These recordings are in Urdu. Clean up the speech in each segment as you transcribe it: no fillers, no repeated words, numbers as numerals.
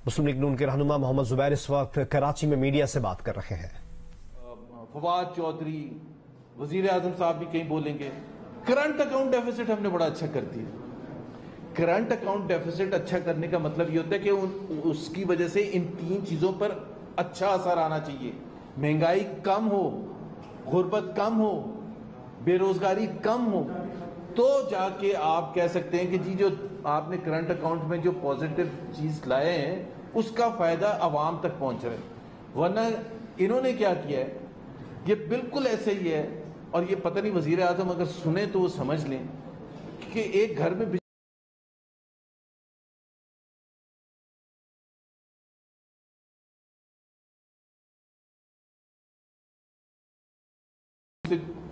مسلم لیگ نون کے رہنما محمد زبیر اس وقت کراچی میں میڈیا سے بات کر رہے ہیں۔ فواد چودھری وزیر اعظم صاحب بھی کہیں بولیں گے کرنٹ اکاؤنٹ ڈیفیسٹ ہم نے بڑا اچھا کر دیا۔ کرنٹ اکاؤنٹ ڈیفیسٹ اچھا کرنے کا مطلب یہ ہوتا ہے کہ اس کی وجہ سے ان تین چیزوں پر اچھا اثر آنا چاہیے، مہنگائی کم ہو، غربت کم ہو، بے روزگاری کم ہو، تو جا کے آپ کہہ سکتے ہیں کہ جی جو آپ نے کرنٹ اکاؤنٹ میں جو پازیٹیو چیز لائے ہیں اس کا فائدہ عوام تک پہنچ رہا ہے۔ ورنہ انہوں نے کیا کیا ہے، یہ بالکل ایسے ہی ہے، اور یہ پتہ نہیں وزیر اعظم اگر سنیں تو وہ سمجھ لیں کہ ایک گھر میں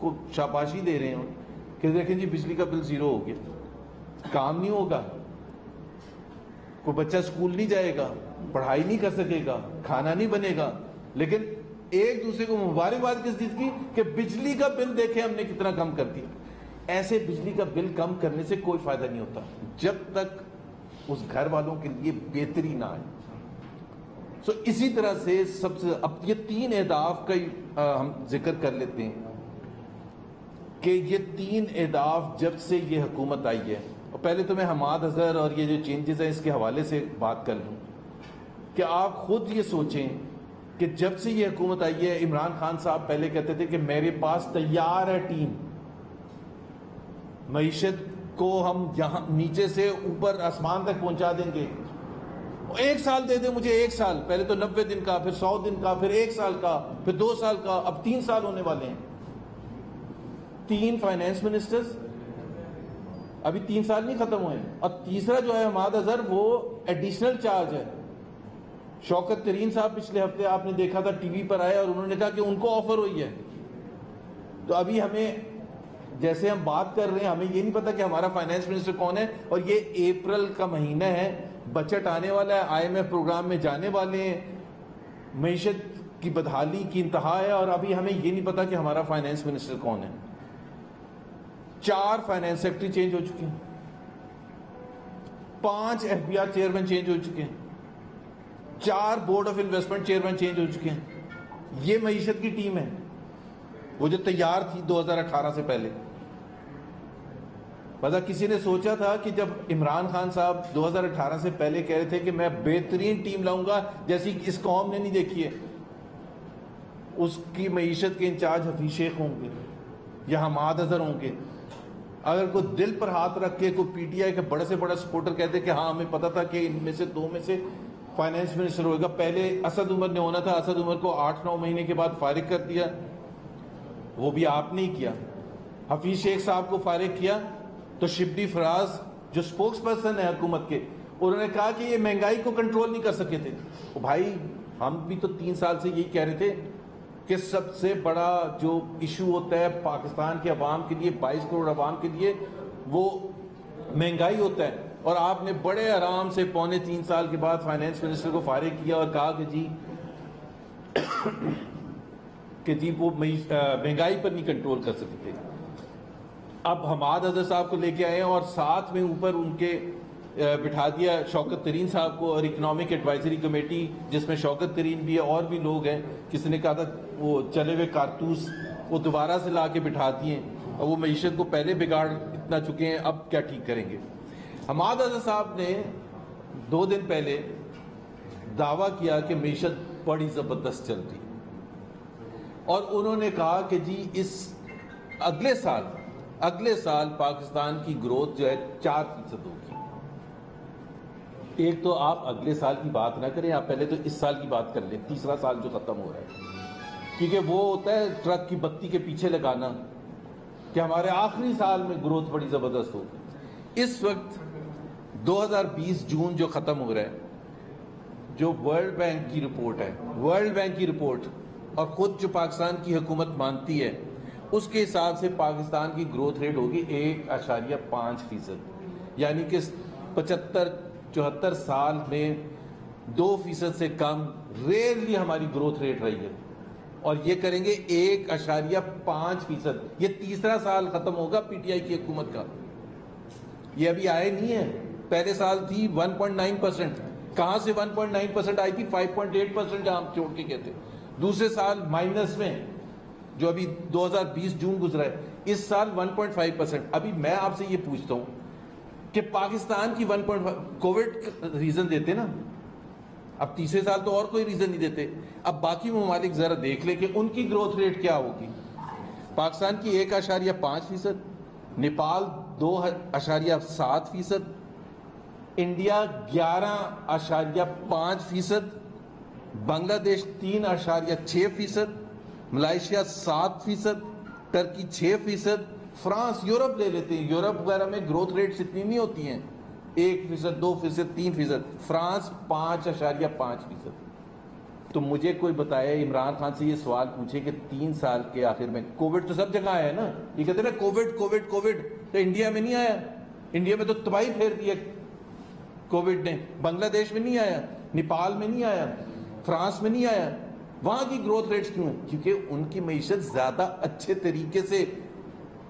کو شاباشی دے رہے ہیں کہ دیکھیں جی بجلی کا بل زیرو ہو گیا، کام نہیں ہوگا، کوئی بچہ سکول نہیں جائے گا، پڑھائی نہیں کر سکے گا، کھانا نہیں بنے گا، لیکن ایک دوسرے کو مبارکباد کس چیز کی کہ بجلی کا بل دیکھیں ہم نے کتنا کم کر دیا۔ ایسے بجلی کا بل کم کرنے سے کوئی فائدہ نہیں ہوتا جب تک اس گھر والوں کے لیے بہتری نہ آئے۔ اسی طرح سے سب سے اب یہ تین اہداف کا ہم ذکر کر لیتے ہیں کہ یہ تین اہداف جب سے یہ حکومت آئی ہے، اور پہلے تو میں حماد اظہر اور یہ جو چینجز ہیں اس کے حوالے سے بات کر لوں کہ آپ خود یہ سوچیں کہ جب سے یہ حکومت آئی ہے، عمران خان صاحب پہلے کہتے تھے کہ میرے پاس تیار ہے ٹیم، معیشت کو ہم یہاں نیچے سے اوپر آسمان تک پہنچا دیں گے، ایک سال دے دیں مجھے، ایک سال، پہلے تو 90 دن کا، پھر 100 دن کا، پھر ایک سال کا، پھر 2 سال کا، اب 3 سال ہونے والے ہیں۔ 3 فائنانس منسٹرز ابھی 3 سال نہیں ختم ہوئے، اور تیسرا جو ہے حماد اظہر وہ ایڈیشنل چارج ہے۔ شوکت ترین صاحب پچھلے ہفتے آپ نے دیکھا تھا ٹی وی پر آئے اور انہوں نے کہا کہ ان کو آفر ہوئی ہے، تو ابھی ہمیں جیسے ہم بات کر رہے ہیں ہمیں یہ نہیں پتا کہ ہمارا فائنانس منسٹر کون ہے، اور یہ اپریل کا مہینہ ہے، بجٹ آنے والا ہے، آئی ایم ایف پروگرام میں جانے والے ہیں، معیشت کی بدحالی کی انتہا ہے، اور ابھی ہمیں یہ نہیں پتا کہ ہمارا فائنانس منسٹر کون ہے۔ 4 فائنانس سیکٹری چینج ہو چکے ہیں، 5 F B R chairman change ہو چکے ہیں، 4 board of investment chairman change ہو چکے ہیں۔ یہ معیشت کی ٹیم ہے، وہ جو تیار تھی 2018 سے پہلے۔ پتہ کسی نے سوچا تھا کہ جب عمران خان صاحب 2018 سے پہلے کہہ رہے تھے کہ میں بہترین ٹیم لاؤں گا جیسی اس قوم نے نہیں دیکھی ہے، اس کی معیشت کے انچارج حفیظ شیخ ہوں گے یا حماد اظہر ہوں گے، اگر کوئی دل پر ہاتھ رکھ کے کوئی پی ٹی آئی کے بڑے سے بڑا سپورٹر کہتے کہ ہاں ہمیں پتا تھا کہ ان میں سے 2 میں سے فائنانس منسٹر ہوگا، پہلے اسد عمر نے ہونا تھا، اسد عمر کو 8-9 مہینے کے بعد فارغ کر دیا، وہ بھی آپ نے ہی کیا۔ حفیظ شیخ صاحب کو فارغ کیا تو شبلی فراز جو سپوکس پرسن ہے حکومت کے، انہوں نے کہا کہ یہ مہنگائی کو کنٹرول نہیں کر سکے تھے۔ بھائی ہم بھی تو 3 سال سے یہی کہہ رہے تھے کہ سب سے بڑا جو ایشو ہوتا ہے پاکستان کے عوام کے لیے، 22 کروڑ عوام کے لیے، وہ مہنگائی ہوتا ہے، اور آپ نے بڑے آرام سے 3.25 سال کے بعد فائنانس منسٹر کو فارغ کیا اور کہا کہ جی وہ مہنگائی پر نہیں کنٹرول کر سکتے۔ اب حماد اظہر صاحب کو لے کے آئے ہیں اور ساتھ میں اوپر ان کے بٹھا دیا شوکت ترین صاحب کو، اور اکنامک ایڈوائزری کمیٹی جس میں شوکت ترین بھی ہے اور بھی لوگ ہیں، کسی نے کہا تھا وہ چلے ہوئے کارتوس وہ دوبارہ سے لا کے بٹھا دیے، اور وہ معیشت کو پہلے بگاڑ اتنا چکے ہیں، اب کیا ٹھیک کریں گے۔ حماد اظہر صاحب نے 2 دن پہلے دعویٰ کیا کہ معیشت بڑی زبردست چل رہی، اور انہوں نے کہا کہ جی اس اگلے سال پاکستان کی گروتھ جو ہے 4% ہوگی۔ ایک تو آپ اگلے سال کی بات نہ کریں، آپ پہلے تو اس سال کی بات کر لیں، تیسرا سال جو ختم ہو رہا ہے، کیونکہ وہ ہوتا ہے ٹرک کی بتی کے پیچھے لگانا کہ ہمارے آخری سال میں گروتھ بڑی زبردست ہوگی۔ اس وقت 2020 جون جو ختم ہو رہا ہے، جو ورلڈ بینک کی رپورٹ اور خود جو پاکستان کی حکومت مانتی ہے، اس کے حساب سے پاکستان کی گروتھ ریٹ ہوگی 1.5%، یعنی کہ 75-74 سال میں 2% سے کم ریئرلی ہماری گروتھ ریٹ رہی ہے، اور یہ کریں گے 1.5%۔ یہ تیسرا سال ختم ہوگا پی ٹی آئی کی حکومت کا، یہ ابھی آئے نہیں ہے، پہلے سال تھی 1.9%، کہاں سے 1.9% آئی تھی؟ 5.8% جہاں ہم چھوڑ کے گئے تھے. دوسرے سال مائنس میں، جو ابھی 2020 جون گزرا ہے، اس سال 1.5%. ابھی میں آپ سے یہ پوچھتا ہوں کہ پاکستان کی 1.5 کووڈ ریزن دیتے نا، اب تیسرے سال تو اور کوئی ریزن نہیں دیتے. اب باقی ممالک ذرا دیکھ لیں کہ ان کی گروتھ ریٹ کیا ہوگی. پاکستان کی 1.5%، نیپال 2.7%، انڈیا 11.5%، بنگلہ دیش 3.6%، ملائیشیا 7%، ٹرکی 6%، فرانس، یورپ لے لیتے ہیں، یورپ وغیرہ میں گروتھ ریٹس اتنی نہیں ہوتی ہیں، 1%، 2%، 3%، فرانس 5.5%. تو مجھے کوئی بتائے، عمران خان سے یہ سوال پوچھے کہ 3 سال کے آخر میں، کووڈ تو سب جگہ آیا ہے نا، یہ کہتے ہیں نا کووڈ، تو انڈیا میں نہیں آیا. انڈیا میں تو تباہی پھیر دی ہے کووڈ نے. بنگلہ دیش میں نہیں آیا، نیپال میں نہیں آیا، فرانس میں نہیں آیا. وہاں کی گروتھ ریٹس کیوں ہیں؟ کیونکہ ان کی معیشت زیادہ اچھے طریقے سے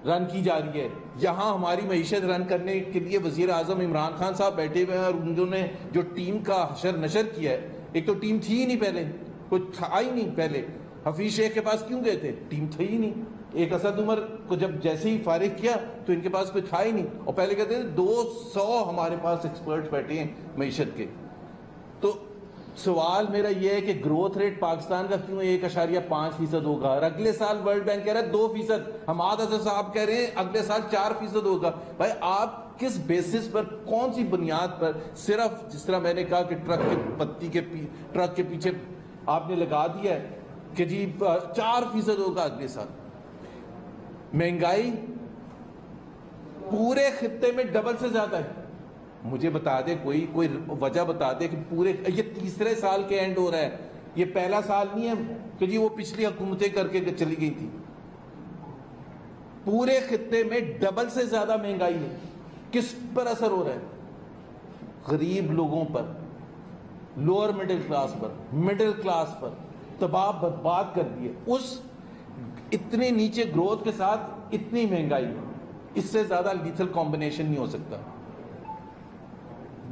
رن کی جا رہی ہے. یہاں ہماری معیشت رن کرنے کے لیے وزیر اعظم عمران خان صاحب بیٹھے ہوئے ہیں، اور انہوں نے جو ٹیم کا حشر نشر کیا ہے، ایک تو ٹیم تھی ہی نہیں پہلے، کوئی تھا ہی نہیں پہلے. حفیظ شیخ کے پاس کیوں گئے تھے؟ ٹیم تھی ہی نہیں. ایک اسد عمر کو جب جیسے ہی فارغ کیا تو ان کے پاس کوئی تھا ہی نہیں، اور پہلے کہتے تھے 200 ہمارے پاس ایکسپرٹ بیٹھے ہیں معیشت کے. تو سوال میرا یہ ہے کہ گروتھ ریٹ پاکستان کا کیوں 1.5% ہوگا، اور اگلے سال ورلڈ بینک کہہ رہا ہے 2%، حماد حسن صاحب کہہ رہے ہیں اگلے سال 4% ہوگا. بھائی آپ کس بیسس پر، کون سی بنیاد پر؟ صرف جس طرح میں نے کہا کہ ٹرک کے پیچھے آپ نے لگا دیا ہے کہ جی 4% ہوگا اگلے سال. مہنگائی پورے خطے میں ڈبل سے زیادہ ہے. مجھے بتا دے کوئی وجہ بتا دے کہ پورے، یہ تیسرے سال کے اینڈ ہو رہا ہے، یہ پہلا سال نہیں ہے کہ جی وہ پچھلی حکومتیں کر کے چلی گئی تھی. پورے خطے میں ڈبل سے زیادہ مہنگائی ہے. کس پر اثر ہو رہا ہے؟ غریب لوگوں پر، لوور مڈل کلاس پر، مڈل کلاس پر. تباہ برباد کر دیے. اس اتنی نیچے گروتھ کے ساتھ اتنی مہنگائی، اس سے زیادہ لیتھل کمبینیشن نہیں ہو سکتا.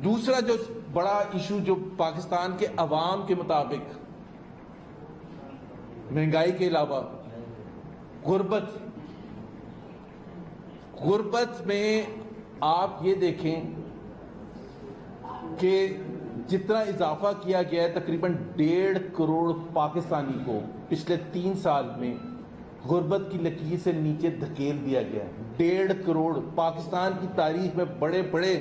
دوسرا جو بڑا ایشو جو پاکستان کے عوام کے مطابق، مہنگائی کے علاوہ غربت میں آپ یہ دیکھیں کہ جتنا اضافہ کیا گیا ہے، تقریباً 1.5 کروڑ پاکستانی کو پچھلے 3 سال میں غربت کی لکیر سے نیچے دھکیل دیا گیا ہے. 1.5 کروڑ. پاکستان کی تاریخ میں بڑے بڑے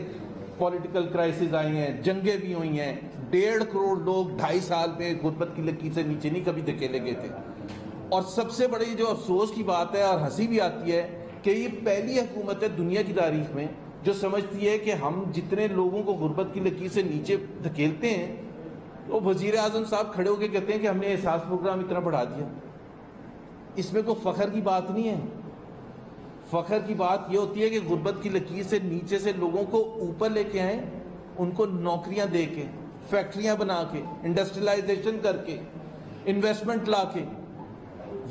پولیٹیکل کرائسس آئی ہیں، جنگیں بھی ہوئی ہیں. 1.5 کروڑ لوگ 2.5 سال میں غربت کی لکیر سے نیچے نہیں کبھی دھکیلے گئے تھے. اور سب سے بڑی جو افسوس کی بات ہے اور ہنسی بھی آتی ہے کہ یہ پہلی حکومت ہے دنیا کی تاریخ میں جو سمجھتی ہے کہ ہم جتنے لوگوں کو غربت کی لکیر سے نیچے دھکیلتے ہیں، تو وزیر اعظم صاحب کھڑے ہو کے کہتے ہیں کہ ہم نے احساس پروگرام اتنا بڑھا دیا. اس میں کوئی فخر کی بات نہیں ہے. فخر کی بات یہ ہوتی ہے کہ غربت کی لکیر سے نیچے سے لوگوں کو اوپر لے کے آئیں، ان کو نوکریاں دے کے، فیکٹریاں بنا کے، انڈسٹریلائزیشن کر کے، انویسٹمنٹ لا کے.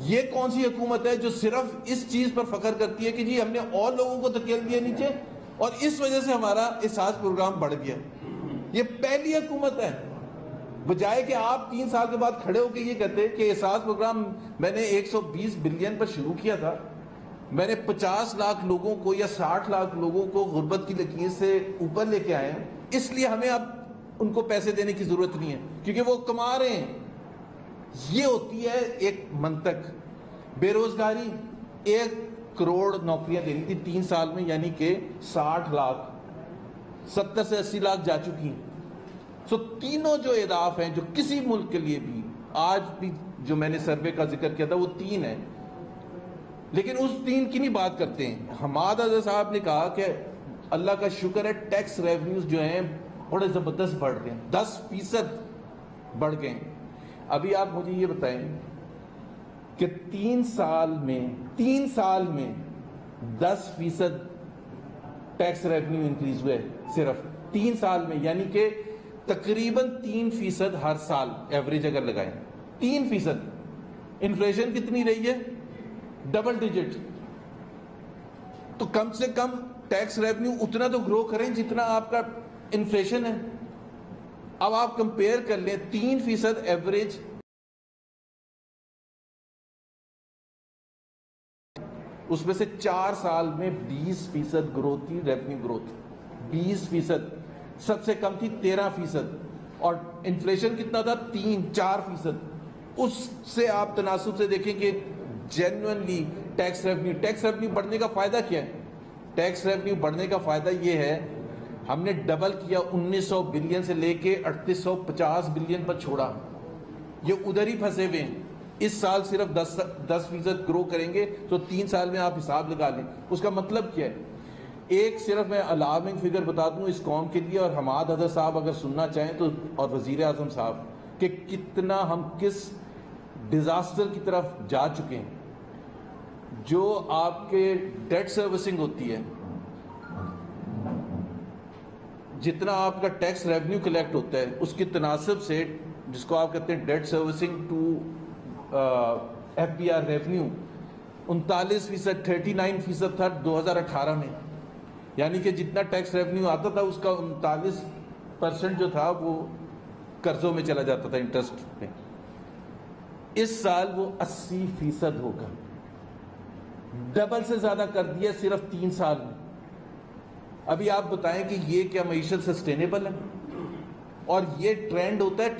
یہ کون سی حکومت ہے جو صرف اس چیز پر فخر کرتی ہے کہ جی ہم نے اور لوگوں کو دھکیل دیا نیچے اور اس وجہ سے ہمارا احساس پروگرام بڑھ گیا؟ یہ پہلی حکومت ہے. بجائے کہ آپ 3 سال کے بعد کھڑے ہو کے یہ کہتے کہ احساس پروگرام میں نے 120 بلین پر شروع کیا تھا، میں نے 50 لاکھ لوگوں کو یا 60 لاکھ لوگوں کو غربت کی لکیر سے اوپر لے کے آئے ہیں، اس لیے ہمیں اب ان کو پیسے دینے کی ضرورت نہیں ہے کیونکہ وہ کما رہے ہیں. یہ ہوتی ہے ایک منطق. بے روزگاری 1 کروڑ نوکریاں دینی تھی 3 سال میں، یعنی کہ 60 لاکھ، 70 سے 80 لاکھ جا چکی ہیں. سو تینوں جو اہداف ہیں جو کسی ملک کے لیے بھی، آج بھی جو میں نے سروے کا ذکر کیا تھا وہ 3 ہیں، لیکن اس 3 کی نہیں بات کرتے ہیں. حماد حسن صاحب نے کہا کہ اللہ کا شکر ہے ٹیکس ریونیوز جو ہیں بڑے زبردست بڑھ گئے ہیں، 10% بڑھ گئے ہیں. ابھی آپ مجھے یہ بتائیں کہ 3 سال میں 10% ٹیکس ریونیو انکریز ہوئے صرف 3 سال میں، یعنی کہ تقریباً 3% ہر سال ایوریج اگر لگائیں 3%. انفلیشن کتنی رہی ہے؟ Double digit. تو کم سے کم ٹیکس ریونیو اتنا تو گرو کریں جتنا آپ کا انفلیشن ہے. اب آپ کمپیئر کر لیں 3% ایوریج اس میں سے 4 سال میں 20% گروتھ تھی، ریونیو گروتھ 20%، سب سے کم تھی 13%، اور انفلیشن کتنا تھا 3-4%۔ اس سے آپ تناسب سے دیکھیں کہ جینوئنلی ٹیکس ریونیو بڑھنے کا فائدہ کیا ہے؟ ٹیکس ریونیو بڑھنے کا فائدہ یہ ہے ہم نے ڈبل کیا، 1900 بلین سے لے کے 3850 بلین پر چھوڑا، یہ ادھر ہی پھنسے ہوئے ہیں۔ اس سال صرف 10% گرو کریں گے تو 3 سال میں آپ حساب لگا لیں اس کا مطلب کیا ہے۔ ایک صرف میں الارمنگ فگر بتا دوں اس قوم کے لیے، اور حماد حضرت صاحب اگر سننا چاہیں تو، اور وزیر اعظم صاحب، کہ کتنا ہم کس ڈیزاسٹر کی طرف جا چکے ہیں۔ جو آپ کے ڈیٹ سروسنگ ہوتی ہے، جتنا آپ کا ٹیکس ریونیو کلیکٹ ہوتا ہے اس کی تناسب سے، جس کو آپ کہتے ہیں debt servicing to F B R revenue, 39%، 39% تھا 2018 میں، یعنی کہ جتنا ٹیکس ریونیو آتا تھا اس کا 39% جو تھا وہ قرضوں میں چلا جاتا تھا، انٹرسٹ میں۔ اس سال وہ 80% ہوگا، ڈبل سے زیادہ کر دیا صرف 3 سال میں۔ ابھی آپ بتائیں کہ یہ کیا معیشت سسٹینیبل ہے؟ اور یہ ٹرینڈ ہوتا ہے،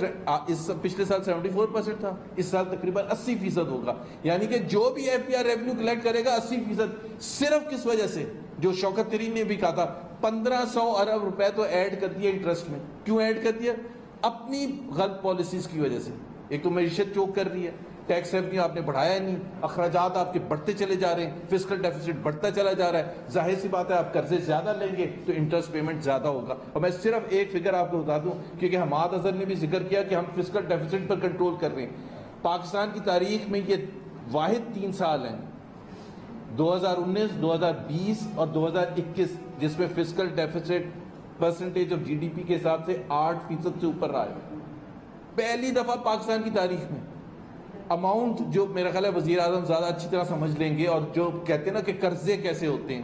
پچھلے سال 74% تھا، اس سال تقریباً 80% ہوگا، یعنی کہ جو بھی F B R revenue collect کرے گا 80%، صرف کس وجہ سے؟ جو شوکت ترین نے بھی کہا تھا 1500 ارب روپے تو ایڈ کر دیا انٹرسٹ میں۔ کیوں ایڈ کر دیا؟ اپنی غلط پالیسیز کی وجہ سے۔ ایک تو معیشت چوک کر رہی ہے، ٹیکس ریونیو آپ نے بڑھایا نہیں، اخراجات آپ کے بڑھتے چلے جا رہے ہیں، فسکل ڈیفیسٹ بڑھتا چلا جا رہا ہے، ظاہر سی بات ہے آپ قرضے زیادہ لیں گے تو انٹرسٹ پیمنٹ زیادہ ہوگا۔ اور میں صرف ایک فگر آپ کو بتا دوں، کیونکہ حماد اظہر نے بھی ذکر کیا کہ ہم فسکل ڈیفیسٹ پر کنٹرول کر رہے ہیں۔ پاکستان کی تاریخ میں یہ واحد 3 سال ہیں، 2019، 2020 اور 2021، جس میں fiscal deficit percentage of G D P کے حساب سے 8% سے اوپر رہا ہے، پہلی دفعہ پاکستان کی تاریخ میں۔ اماؤنٹ جو میرا خیال ہے وزیر اعظم زیادہ اچھی طرح سمجھ لیں گے، اور جو کہتے ہیں نا کہ قرضے کیسے ہوتے ہیں،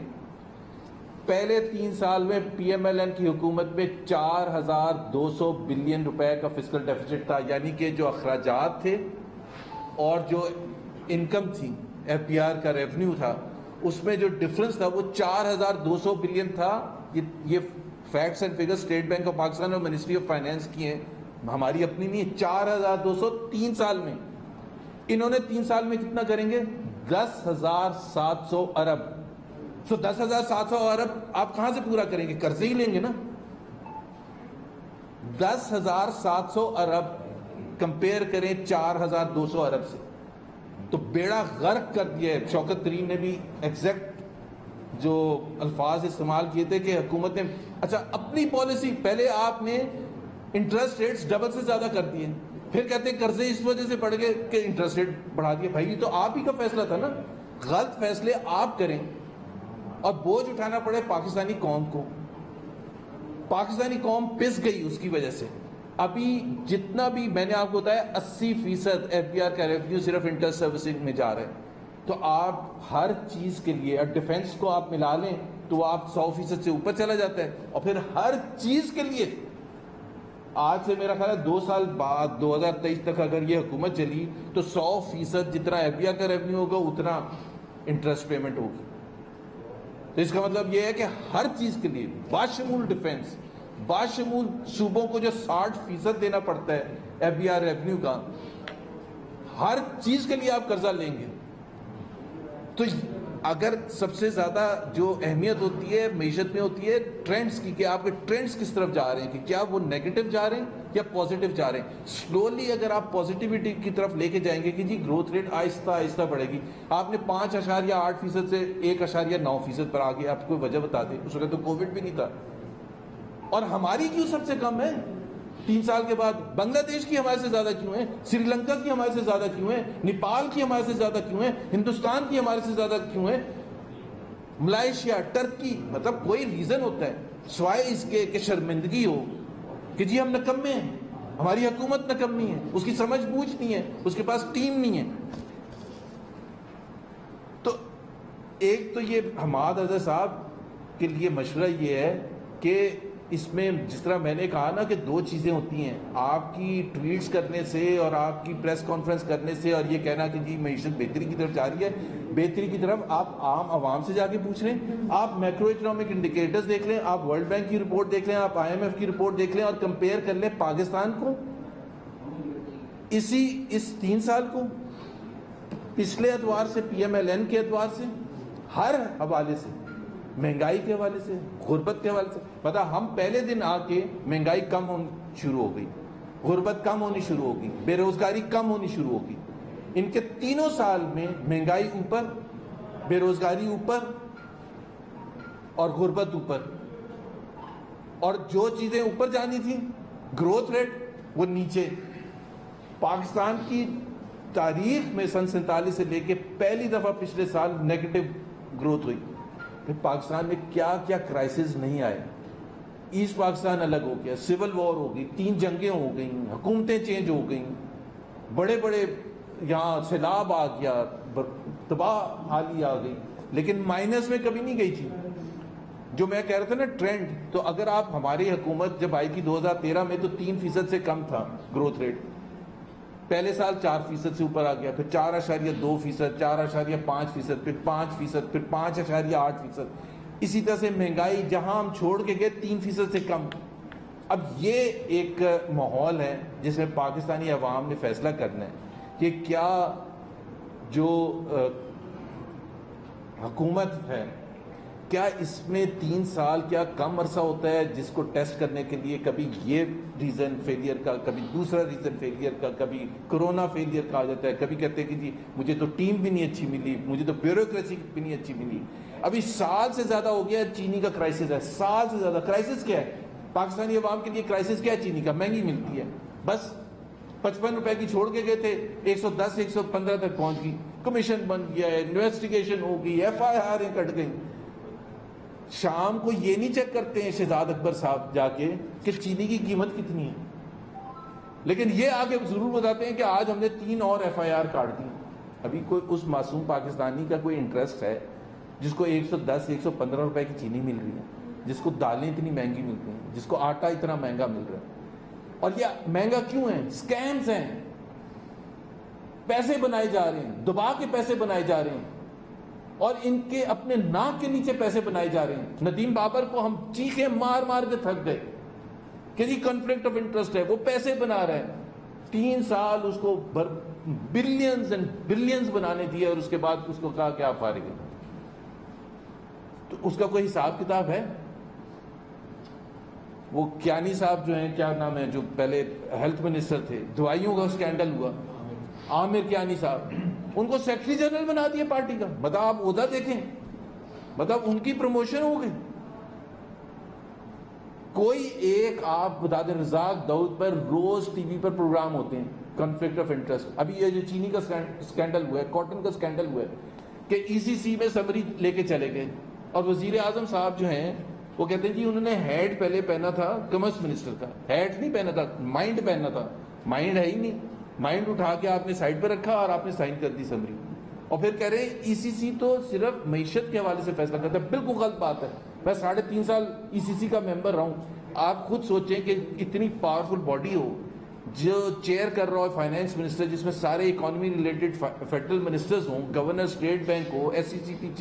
پہلے 3 سال میں پی ایم ایل این کی حکومت میں 4200 بلین روپے کا فسکل ڈیفیسٹ تھا، یعنی کہ جو اخراجات تھے اور جو انکم تھی، ایف پی آر کا ریونیو تھا، اس میں جو ڈفرنس تھا وہ 4200 بلین تھا۔ یہ facts and figure state bank of Pakistan اور منسٹری آف فائنانس کی ہیں، ہماری اپنی نہیں۔ 4200 3 سال میں، انہوں نے 3 سال میں کتنا کریں گے؟ 10,700 ارب۔ 10,700 ارب آپ کہاں سے پورا کریں گے؟ قرضے ہی لیں گے نا۔ 10,700 ارب کمپیئر کریں 4,200 ارب سے، تو بیڑا غرق کر دیا ہے۔ شوکت ترین نے بھی ایگزیکٹ جو الفاظ استعمال کیے تھے کہ حکومت نے، اچھا اپنی پالیسی، پہلے آپ نے انٹرسٹ ریٹس ڈبل سے زیادہ کر دیے، پھر کہتے ہیں قرضے اس وجہ سے بڑھ گئے کہ انٹرسٹ ریٹ بڑھا دیا۔ بھائی تو آپ ہی کا فیصلہ تھا نا، غلط فیصلے آپ کریں اور بوجھ اٹھانا پڑے پاکستانی قوم کو۔ پاکستانی قوم پس گئی اس کی وجہ سے۔ ابھی جتنا بھی میں نے آپ کو بتایا 80% ایف بی آر کا ریونیو صرف انٹرسٹ سروسنگ میں جا رہا ہے، تو آپ ہر چیز کے لیے، اور ڈیفنس کو آپ ملا لیں تو آپ 100% سے اوپر چلا جاتا ہے، اور پھر ہر چیز کے لیے آج سے میرا خیال ہے 2 سال بعد 2023 تک اگر یہ حکومت چلی تو 100% جتنا ایف بی آر کا ریونیو ہوگا اتنا انٹرسٹ پیمنٹ ہوگی۔ تو اس کا مطلب یہ ہے کہ ہر چیز کے لیے باشمول ڈیفنس، باشمول صوبوں کو جو 60% دینا پڑتا ہے ایف بی آر ریونیو کا، ہر چیز کے لیے آپ قرضہ لیں گے۔ تو اگر سب سے زیادہ جو اہمیت ہوتی ہے معیشت میں ہوتی ہے ٹرینڈز کی، کہ آپ کے ٹرینڈز کس طرف جا رہے ہیں، کہ کیا وہ نیگیٹو جا رہے ہیں یا پازیٹیو جا رہے ہیں۔ سلولی اگر آپ پازیٹیوٹی کی طرف لے کے جائیں گے کہ جی گروتھ ریٹ آہستہ آہستہ بڑھے گی، آپ نے 5.8% سے 1.9% پر آگے، آپ کو وجہ بتا دیں، اس وقت تو کووڈ بھی نہیں تھا، اور ہماری کیوں سب سے کم ہے 3 سال کے بعد؟ بنگلہ دیش کی ہمارے سے زیادہ کیوں ہے؟ سری لنکا کی ہمارے سے زیادہ کیوں ہے؟ نیپال کی ہمارے سے زیادہ کیوں ہے؟ ہندوستان کی ہمارے سے زیادہ کیوں ہے؟ ملائیشیا، ٹرکی، مطلب کوئی ریزن ہوتا ہے سوائے اس کے کہ شرمندگی ہو کہ جی ہم نکمے ہیں، ہماری حکومت نکمی ہے، اس کی سمجھ بوجھ نہیں ہے، اس کے پاس ٹیم نہیں ہے۔ تو ایک تو یہ حماد اظہر صاحب کے لیے مشورہ یہ ہے کہ اس میں جس طرح میں نے کہا نا کہ دو چیزیں ہوتی ہیں، آپ کی ٹویٹس کرنے سے اور آپ کی پریس کانفرنس کرنے سے اور یہ کہنا کہ جی معیشت بہتری کی طرف جا رہی ہے، بہتری کی طرف آپ عام عوام سے جا کے پوچھ لیں، آپ میکرو اکنامک انڈیکیٹرز دیکھ لیں، آپ ورلڈ بینک کی رپورٹ دیکھ لیں، آپ IMF کی رپورٹ دیکھ لیں اور کمپیئر کر لیں پاکستان کو اس 3 سال کو پچھلے اعتبار سے، PMLN کے اعتبار سے، ہر حوالے سے، مہنگائی کے حوالے سے، غربت کے حوالے سے. پتا ہم پہلے دن آ کے مہنگائی کم ہونی شروع ہو گئی، غربت کم ہونی شروع ہو گئی، بے روزگاری کم ہونی شروع ہو گئی. ان کے تینوں سال میں مہنگائی اوپر، بے روزگاری اوپر اور غربت اوپر، اور جو چیزیں اوپر جانی تھیں گروتھ ریٹ وہ نیچے. پاکستان کی تاریخ میں سن 47 سے لے کے پہلی دفعہ پچھلے سال نیگیٹو گروتھ ہوئی. پاکستان میں کیا کیا کرائسس نہیں آئے. ایسٹ پاکستان الگ ہو گیا، سول وار ہو گئی، 3 جنگیں ہو گئیں، حکومتیں چینج ہو گئیں، بڑے بڑے یہاں سیلاب آ گیا، تباہ حالی آ گئی، لیکن مائنس میں کبھی نہیں گئی تھی. جو میں کہہ رہا تھا نا ٹرینڈ، تو اگر آپ ہماری حکومت جب آئی تھی 2013 میں تو 3% سے کم تھا گروتھ ریٹ. پہلے سال 4% سے اوپر آ گیا، پھر 4.2%، 4.5%، پھر 5%، پھر 5.8%. اسی طرح سے مہنگائی جہاں ہم چھوڑ کے گئے 3% سے کم. اب یہ ایک ماحول ہے جس میں پاکستانی عوام نے فیصلہ کرنا ہے کہ کیا جو حکومت ہے، کیا اس میں 3 سال کیا کم عرصہ ہوتا ہے جس کو ٹیسٹ کرنے کے لیے کبھی یہ ریزن فیلئر کا، کبھی دوسرا ریزن فیلئر کا، کبھی کرونا فیلئر کا آ جاتا ہے، کبھی کہتے ہیں کہ جی مجھے تو ٹیم بھی نہیں اچھی ملی، مجھے تو بیوروکریسی بھی نہیں اچھی ملی. ابھی سال سے زیادہ ہو گیا چینی کا کرائسس ہے، سال سے زیادہ. کرائسس کیا ہے پاکستانی عوام کے لیے؟ کرائسس کیا ہے چینی کا؟ مہنگی ملتی ہے. بس 55 روپے کی چھوڑ کے گئے تھے، 110 115 تک پہنچ گئی، کمیشن بن گیا ہے، انویسٹیگیشن ہو گئی، FIR کٹ گئی. شام کو یہ نہیں چیک کرتے ہیں شہزاد اکبر صاحب جا کے کہ چینی کی قیمت کتنی ہے، لیکن یہ آگے ضرور بتاتے ہیں کہ آج ہم نے 3 اور FIR کاٹ دی. ابھی کوئی اس معصوم پاکستانی کا کوئی انٹرسٹ ہے جس کو 110 115 روپے کی چینی مل رہی ہے، جس کو دالیں اتنی مہنگی مل رہی ہیں، جس کو آٹا اتنا مہنگا مل رہا ہے؟ اور یہ مہنگا کیوں ہے؟ سکیمز ہیں، پیسے بنائے جا رہے ہیں، دبا کے پیسے بنائے جا رہے ہیں، اور ان کے اپنے ناک کے نیچے پیسے بنائے جا رہے ہیں. ندیم بابر کو ہم چیخیں مار مار کے تھک گئے کہ جی کنفلکٹ آف انٹرسٹ ہے، وہ پیسے بنا رہے ہیں. 3 سال اس کو بلینز اینڈ بلینز بنانے دیے اور اس کے بعد اس کو کہا کہ آپ فارغ ہیں. تو اس کا کوئی حساب کتاب ہے؟ وہ کیانی صاحب جو ہیں، کیا نام ہے، جو پہلے ہیلتھ منسٹر تھے، دوائیوں کا سکینڈل ہوا، عامر کیانی صاحب، ان کو سیکرٹری جنرل بنا دیا پارٹی کا. بتا آپ عہدہ دیکھیں، بتا ان کی پروموشن ہو گئی. کوئی ایک آپ بتا دیں، رزاق داؤد پر روز ٹی وی پر پروگرام ہوتے ہیں کنفلکٹ آف انٹرسٹ. ابھی یہ جو چینی کا سکینڈل ہوا ہے، کاٹن کا سکینڈل ہوا ہے کہ ECC میں سمری لے کے چلے گئے، اور وزیر اعظم صاحب جو ہیں وہ کہتے ہیں جی انہوں نے ہیڈ پہلے پہنا تھا کمرس منسٹر کا، ہیڈ نہیں پہنا تھا، مائنڈ پہننا تھا. مائنڈ ہے ہی نہیں، مائنڈ اٹھا کے آپ نے سائڈ پہ رکھا اور آپ نے سائن کر دی سمری. اور پھر کہہ رہے ہیں ECC تو صرف معیشت کے حوالے سے فیصلہ کرتا ہے. بالکل غلط بات ہے. میں 3.5 سال ECC کا ممبر رہا ہوں. آپ خود سوچیں کہ اتنی پاورفل باڈی ہو جو چیئر کر رہا ہو فائنانس منسٹر، جس میں سارے اکانومی ریلیٹڈ فیڈرل منسٹرز ہوں، گورنر اسٹیٹ بینک ہو، SECP